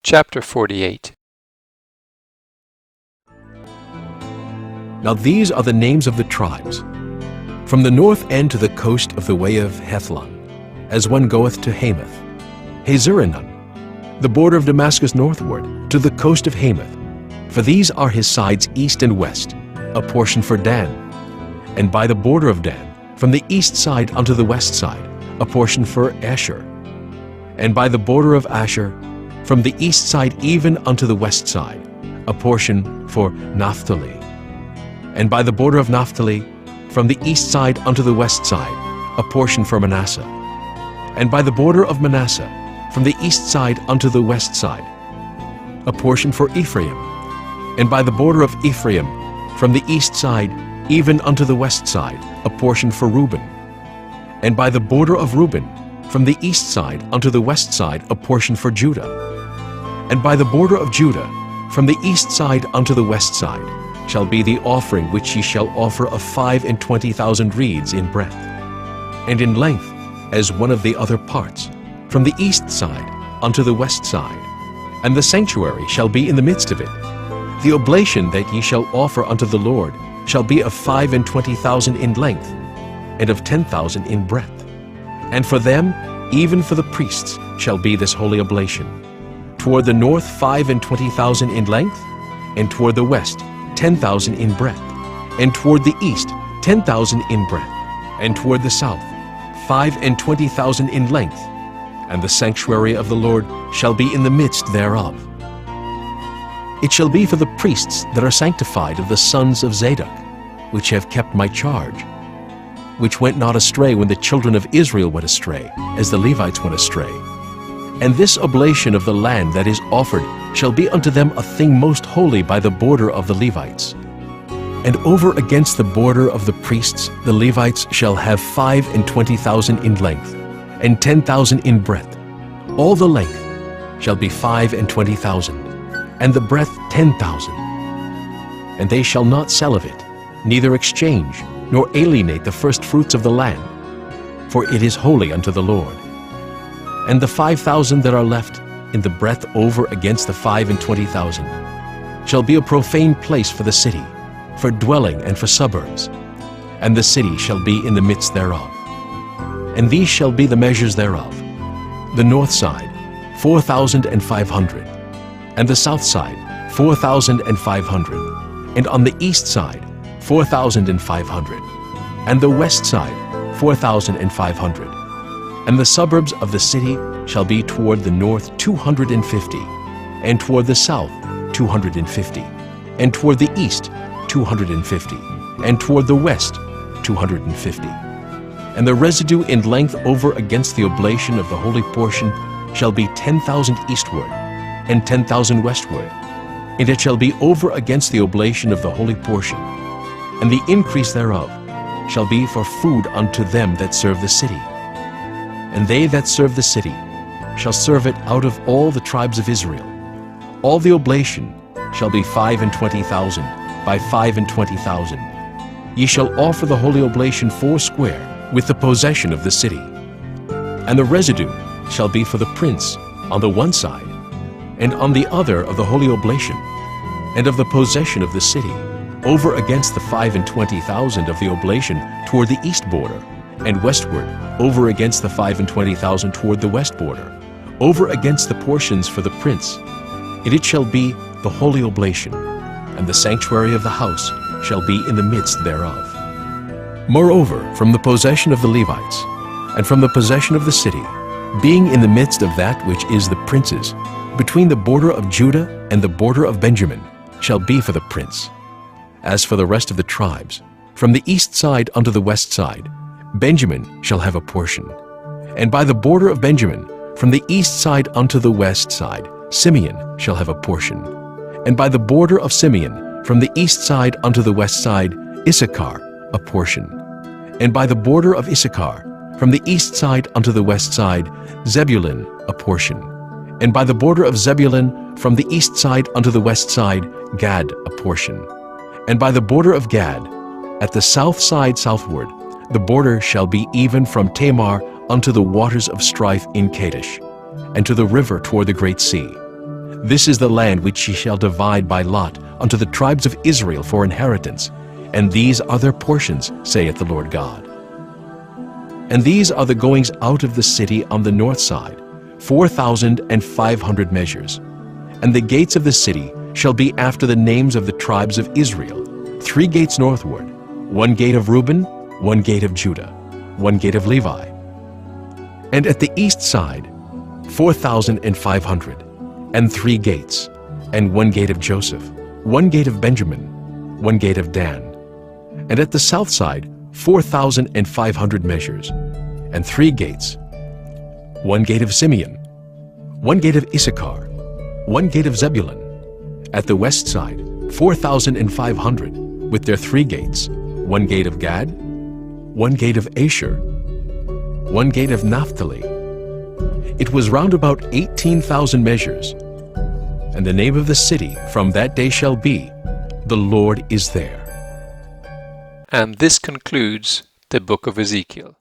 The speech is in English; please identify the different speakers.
Speaker 1: Chapter 48.
Speaker 2: Now these are the names of the tribes. From the north end to the coast of the way of Hethlon, as one goeth to Hamath, Hazaranan, the border of Damascus northward, to the coast of Hamath. For these are his sides east and west, a portion for Dan. And by the border of Dan, from the east side unto the west side, a portion for Asher. And by the border of Asher, from the east side even unto the west side, a portion for Naphtali. And by the border of Naphtali, from the east side unto the west side, a portion for Manasseh. And by the border of Manasseh, from the east side unto the west side, a portion for Ephraim. And by the border of Ephraim, from the east side even unto the west side, a portion for Reuben. And by the border of Reuben, from the east side unto the west side, a portion for Judah. And by the border of Judah, from the east side unto the west side, shall be the offering which ye shall offer of 25,000 reeds in breadth, and in length as one of the other parts, from the east side unto the west side. And the sanctuary shall be in the midst of it. The oblation that ye shall offer unto the Lord shall be of 25,000 in length, and of 10,000 in breadth. And for them, even for the priests, shall be this holy oblation. Toward the north 25,000 in length, and toward the west 10,000 in breadth, and toward the east 10,000 in breadth, and toward the south 25,000 in length. And the sanctuary of the Lord shall be in the midst thereof. It shall be for the priests that are sanctified of the sons of Zadok, which have kept my charge, which went not astray when the children of Israel went astray, as the Levites went astray. And this oblation of the land that is offered shall be unto them a thing most holy by the border of the Levites. And over against the border of the priests the Levites shall have 25,000 in length, and 10,000 in breadth. All the length shall be 25,000, and the breadth 10,000. And they shall not sell of it, neither exchange, nor alienate the first fruits of the land, for it is holy unto the Lord. And the 5,000 that are left in the breadth over against the 25,000 shall be a profane place for the city, for dwelling and for suburbs, and the city shall be in the midst thereof. And these shall be the measures thereof: the north side 4,500, and the south side 4,500, and on the east side 4,500, and the west side 4,500. And the suburbs of the city shall be toward the north 250, and toward the south 250, and toward the east 250, and toward the west 250. And the residue in length over against the oblation of the holy portion shall be 10,000 eastward, and 10,000 westward. And it shall be over against the oblation of the holy portion. And the increase thereof shall be for food unto them that serve the city. And they that serve the city shall serve it out of all the tribes of Israel. All the oblation shall be 25,000 by 25,000. Ye shall offer the holy oblation foursquare with the possession of the city. And the residue shall be for the prince on the one side, and on the other of the holy oblation, and of the possession of the city, over against the 25,000 of the oblation toward the east border, and westward, over against the 25,000 toward the west border, over against the portions for the prince. And it shall be the holy oblation, and the sanctuary of the house shall be in the midst thereof. Moreover, from the possession of the Levites, and from the possession of the city, being in the midst of that which is the prince's, between the border of Judah and the border of Benjamin, shall be for the prince. As for the rest of the tribes, from the east side unto the west side, Benjamin shall have a portion. And by the border of Benjamin, from the east side unto the west side, Simeon shall have a portion. And by the border of Simeon, from the east side unto the west side, Issachar a portion. And by the border of Issachar, from the east side unto the west side, Zebulun a portion. And by the border of Zebulun, from the east side unto the west side, Gad a portion. And by the border of Gad, at the south side southward, the border shall be even from Tamar unto the waters of strife in Kadesh, and to the river toward the great sea. This is the land which ye shall divide by lot unto the tribes of Israel for inheritance, and these are their portions, saith the Lord God. And these are the goings out of the city on the north side, 4,500 measures. And the gates of the city shall be after the names of the tribes of Israel, 3 gates northward, 1 gate of Reuben, 1 gate of Judah, 1 gate of Levi. And at the east side, 4,500, and 3 gates, and 1 gate of Joseph, 1 gate of Benjamin, 1 gate of Dan. And at the south side, 4,500 measures, and 3 gates, 1 gate of Simeon, 1 gate of Issachar, 1 gate of Zebulun. At the west side, 4,500, with their 3 gates, 1 gate of Gad, 1 gate of Asher, 1 gate of Naphtali. It was round about 18,000 measures. And the name of the city from that day shall be, The Lord is there.
Speaker 1: And this concludes the book of Ezekiel.